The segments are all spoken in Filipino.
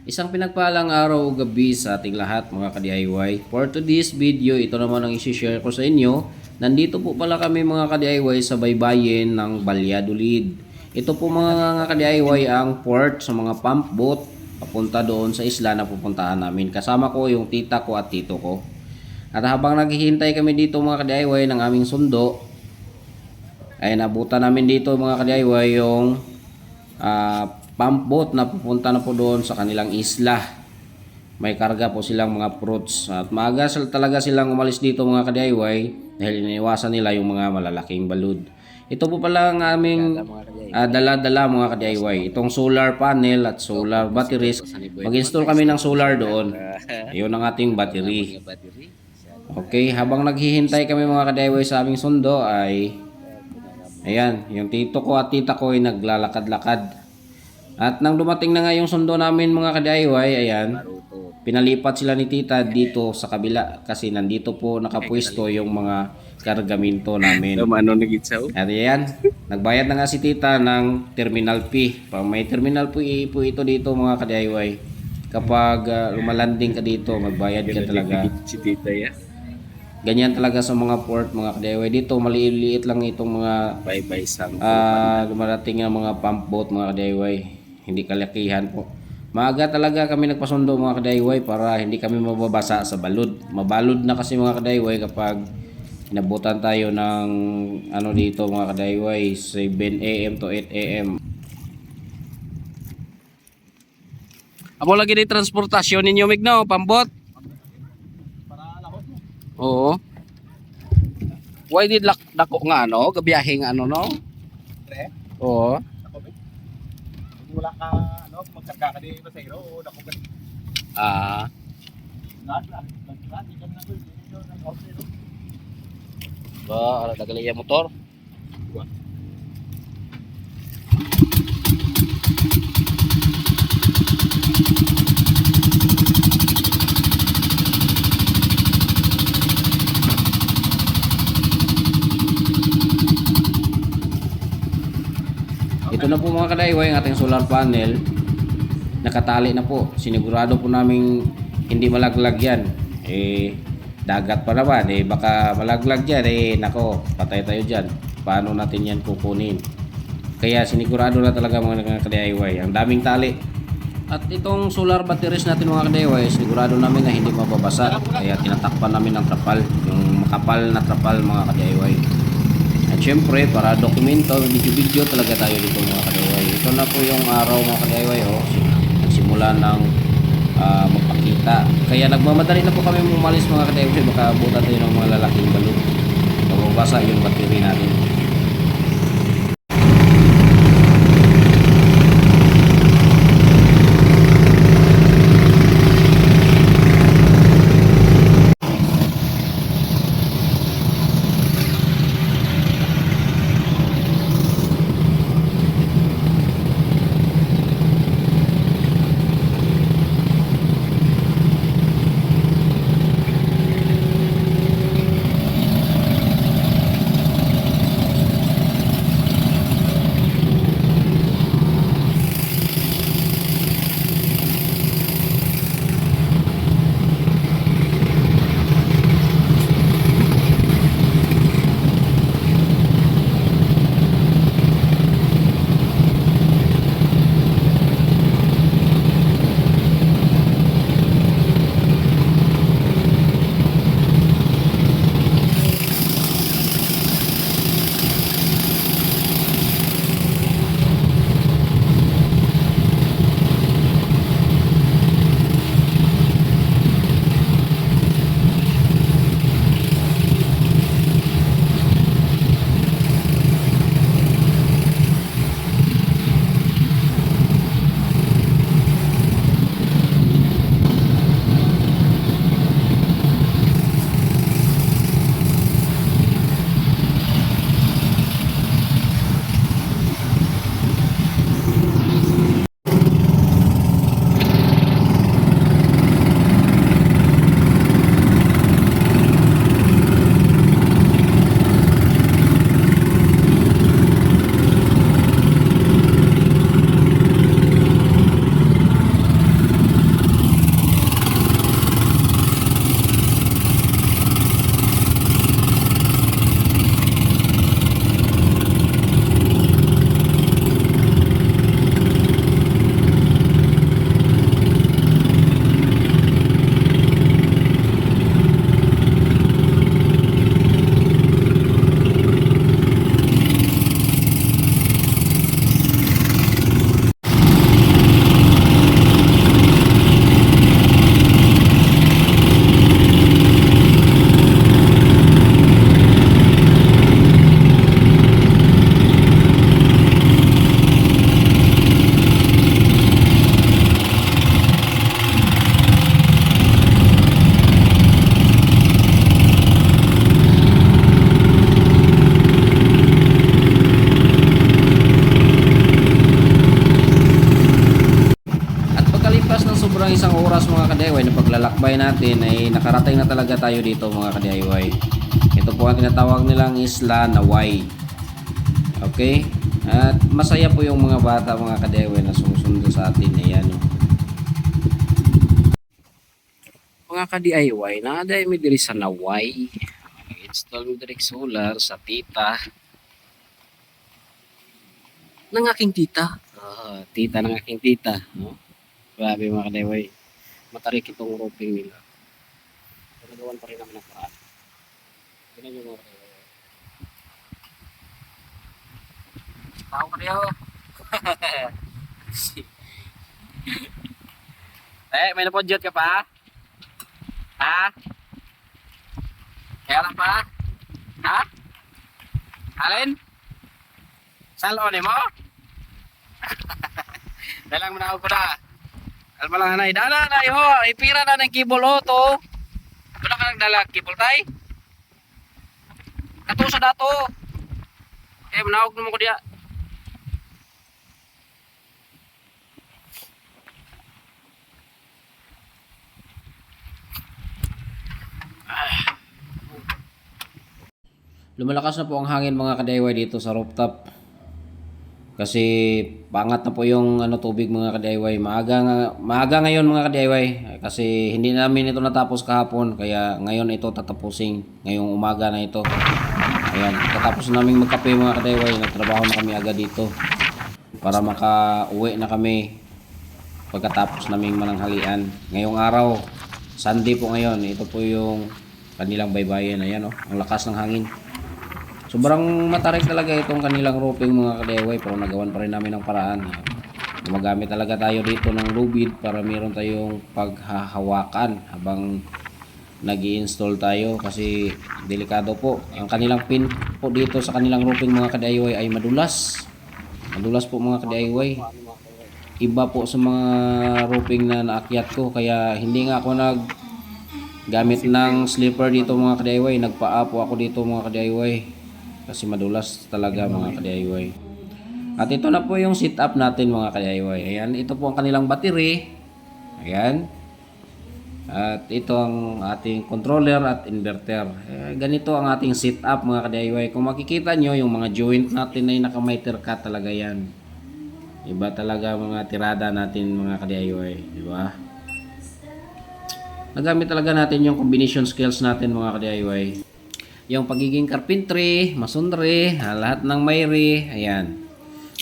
Isang pinagpalang araw o gabi sa ating lahat mga ka-DIY. For today's video, ito naman ang isi-share ko sa inyo. Nandito po pala kami mga ka-DIY sa baybayin ng Valladolid. Ito po mga ka-DIY ang port sa mga pump boat papunta doon sa isla na pupuntahan namin. Kasama ko yung tita ko at tito ko. At habang naghihintay kami dito mga ka-DIY ng aming sundo, ay nabutan namin dito mga ka-DIY yung pump boat na pupunta na po doon sa kanilang isla. May karga po silang mga fruits at maaga talaga silang umalis dito mga ka-DIY dahil iniwasan nila yung mga malalaking balud. Ito po pala ang aming dala-dala mga ka-DIY. Itong solar panel at solar batteries. Mag-install kami ng solar doon. Yun ang ating battery. Okay, habang naghihintay kami mga ka-DIY sa aming sundo ay ayan, yung tito ko at tita ko ay naglalakad-lakad. At nang dumating na nga yung sundo namin mga ka-DIY, ayan, pinalipat sila ni tita dito sa kabila kasi nandito po nakapwesto yung mga kargamento namin. At ayan, nagbayad na nga si tita ng terminal fee. May terminal fee po ito dito mga ka-DIY. Kapag lumalanding ka dito, magbayad ka talaga. Si tita ya. Ganyan talaga sa mga port mga ka-DIY. Dito maliit lang itong mga Bye-bye sang. dumarating ng mga pump boat mga ka-DIY. Hindi kalakihan po. Maaga talaga kami nagpasundo mga ka-DIY para hindi kami mababasa sa balud. Mabalud na kasi mga ka-DIY kapag inabutan tayo ng ano dito mga ka-DIY 7 AM to 8 AM. Amo lagi ni transportasyon ninyo Migno, pambot. Oo. Why did dako nga ano, gabiyahe nga ano no? Pre, Oo. wala ka ano, magkarga ka di pasayro o dako ka. Ah, ba, ala dagali yung motor. Ito na po mga ka-DIY ang ating solar panel. Nakatali na po. Sinigurado po namin hindi malaglag yan. Dagat pa naman. Baka malaglag yan. Nako, patay tayo dyan. Paano natin yan kukunin? Kaya sinigurado na talaga mga ka-DIY. Ang daming tali. At itong solar batteries natin mga ka-DIY, sinigurado namin na hindi mababasa. Kaya tinatakpan namin ng trapal. Yung makapal na trapal mga ka-DIY. At syempre, para dokumento, video talaga tayo dito mga ka-DIY. Ito na po yung araw mga ka-DIY. Nagsimula ng magpakita. Kaya nagmamadali na po kami umalis mga ka-DIY. Baka abutan tayo ng mga lalaking balon. Mababasa yung battery natin. ng isang oras mga ka-DIY na paglalakbay natin ay nakarating na talaga tayo dito mga ka-DIY. Ito po ang tinatawag nilang isla na Y. Okay? At masaya po yung mga bata mga ka-DIY na sumusunod sa atin. Ayan. Mga ka-DIY, naaday mi diri sa Naway. Install mi direct solar sa tita ng aking tita. Tita ng aking tita. No? Grabe mga ka-DIY. Matarik itong roofing nila. Pero nagawan pa rin namin ang paraan. Tignan nyo mga ka-DIY. Tao ka niyo. May napodyot ka pa? Ha? Kaya lang pa? Ha? Alin? Salon mo? Dalang mo na ako na. Alma lang na. Dala na ho. Ipira na ng kibol ho to. Wala ka nagdala kibol tay? Kato sa dato. Manawag naman ko diya. Lumalakas na po ang hangin mga ka-DIY dito sa rooftop. Kasi pangat na po yung tubig mga ka-DIY. Maaga ngayon mga ka-DIY. Kasi hindi namin ito natapos kahapon. Kaya ngayon ito tatapusin. Ngayong umaga na ito. Ayan. Katapos namin magkape mga ka-DIY. Nagtrabaho na kami agad dito. Para maka-uwi na kami. Pagkatapos naming mananghalian. Ngayong araw. Sunday po ngayon. Ito po yung kanilang baybayin. Ayan ang lakas ng hangin. Sobrang matarik talaga itong kanilang roofing mga ka-DIY, pero nagawan pa rin namin ng paraan. Gumagamit talaga tayo dito ng lubid para meron tayong paghahawakan habang nag-i-install tayo kasi delikado po. Ang kanilang pin po dito sa kanilang roofing mga ka-DIY ay madulas. Madulas po mga ka-DIY. Iba po sa mga roofing na naakyat ko kaya hindi nga ako gamit ng slipper dito mga ka-DIY. Nagpaa po ako dito mga ka-DIY. Kasi madulas talaga mga ka-DIY. At ito na po yung setup natin mga ka-DIY. Ayan, ito po ang kanilang battery. Ayan. At ito ang ating controller at inverter. Ganito ang ating setup mga ka-DIY. Kung makikita nyo, yung mga joint natin ay naka-miter cut talaga yan. Iba talaga mga tirada natin mga ka-DIY. Diba? Nagamit talaga natin yung combination skills natin mga ka-DIY. Yung pagiging carpentry, masonry, lahat ng mayri, ayan.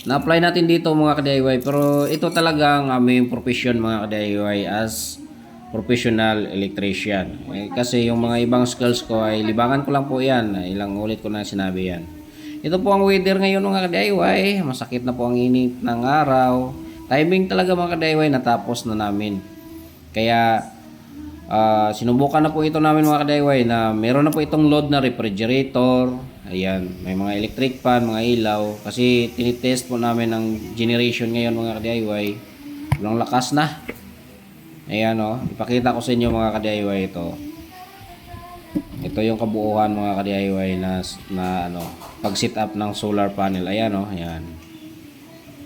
Na-apply natin dito mga ka-DIY, pero ito talaga ang aming profession mga ka-DIY as professional electrician. Kasi yung mga ibang skills ko ay libangan ko lang po yan. Ilang ulit ko na sinabi yan. Ito po ang weather ngayon mga ka-DIY. Masakit na po ang init ng araw. Timing talaga mga ka-DIY, natapos na namin. Kaya sinubukan na po ito namin mga ka-DIY na meron na po itong load na refrigerator. Ayan, may mga electric fan, mga ilaw. Kasi tinitest po namin ang generation ngayon mga ka-DIY. Walang lakas na. Ayan ipakita ko sa inyo mga ka-DIY ito. Ito yung kabuuan mga ka-DIY na pag set up ng solar panel. Ayan ayan.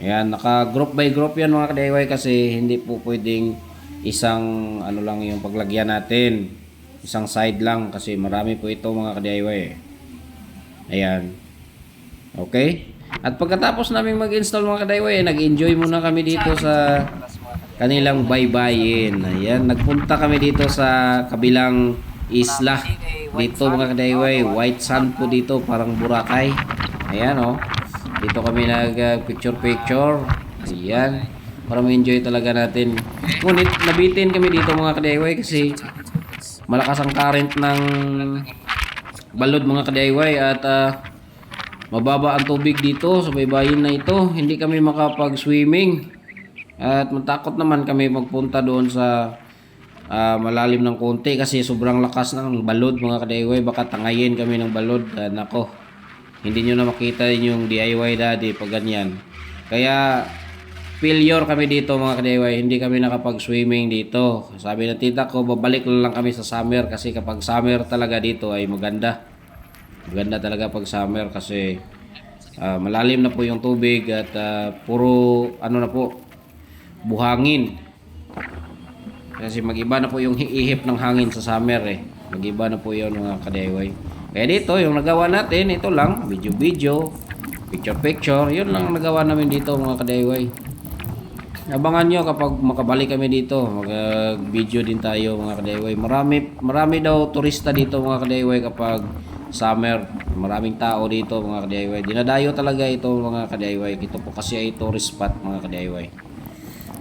Ayan, naka group by group yan mga ka-DIY kasi hindi po pwedeng isang lang yung paglagyan natin, isang side lang kasi marami po ito mga ka-DIY. Ayan, okay. At pagkatapos namin mag-install mga ka-DIY, nag-enjoy muna kami dito sa kanilang baybayin. Ayan, nagpunta kami dito sa kabilang isla dito mga ka-DIY. White sand po dito, parang Boracay. Ayan dito kami nag picture. Ayan, para ma-enjoy talaga natin. Ngunit nabitin kami dito mga ka-DIY kasi malakas ang current ng balod mga ka-DIY at mababa ang tubig dito sa baybayin na ito. Hindi kami makapag-swimming at matakot naman kami magpunta doon sa malalim ng konti kasi sobrang lakas ng balod mga ka-DIY. Baka tangayin kami ng balod. Nako, hindi nyo na makita yung DIY daddy pag ganyan. Kaya failure kami dito mga ka-DIY, hindi kami nakapag-swimming dito. Sabi ng tita ko, babalik lang kami sa summer kasi kapag summer talaga dito ay maganda. Maganda talaga pag summer kasi malalim na po yung tubig at puro na po, buhangin. Kasi mag-iba na po yung ihip ng hangin sa summer eh. Mag-iba na po yun mga ka-DIY. Kaya dito, yung nagawa natin, ito lang, video-video, picture-picture, yun lang nagawa namin dito mga ka-DIY. Abangan nyo kapag makabalik kami dito, mag-video din tayo mga ka-DIY. Marami daw turista dito mga ka-DIY kapag summer. Maraming tao dito mga ka-DIY. Dinadayo talaga ito mga ka-DIY. Ito po kasi ay tourist spot mga ka-DIY.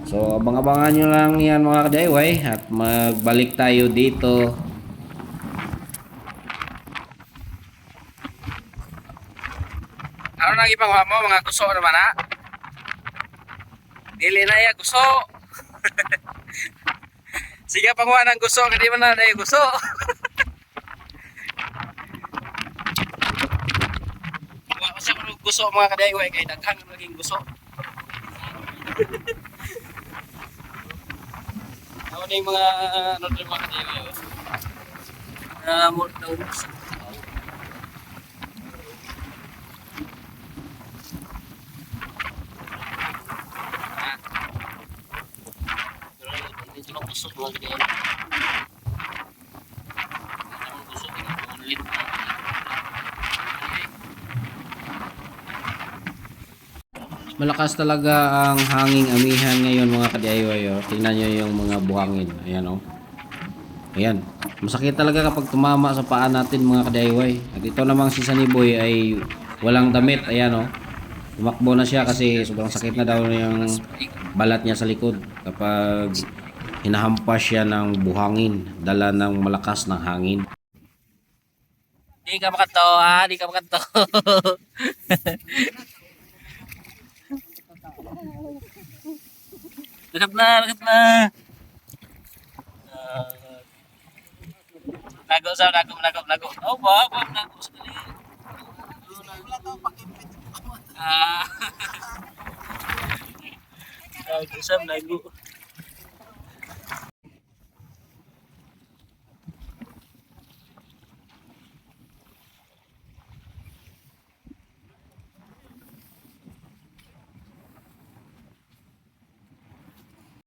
So, abang-abangan nyo lang yan mga ka-DIY at magbalik tayo dito. Ano nang ipangwa mo mga gusto naman ha? Dili na ya gusto. Sige pangwa ng gusto kadi man na dai gusto. Wa ko sa gusto mga kadaywa kay daghan naging gusto. Ano na yung mga ano yung mga kadaywa? Mo daw gusto. Dito lang gusto mga kadaywa. Gusto ko ulit. Malakas talaga ang hanging amihan ngayon mga ka-DIY. Oh. Tingnan nyo yung mga buhangin. Ayan oh. Ayan. Masakit talaga kapag tumama sa paa natin mga ka-DIY. At ito namang si Sunnyboy ay walang damit. Ayan oh. Tumakbo na siya kasi sobrang sakit na daw yung balat niya sa likod kapag hinahampas siya ng buhangin dala ng malakas ng hangin. Di ka makato ha, di ka makato. Lakad na, lakad na. Nago sa nago. Oh, ba, nago sa dali. Nago sa nago.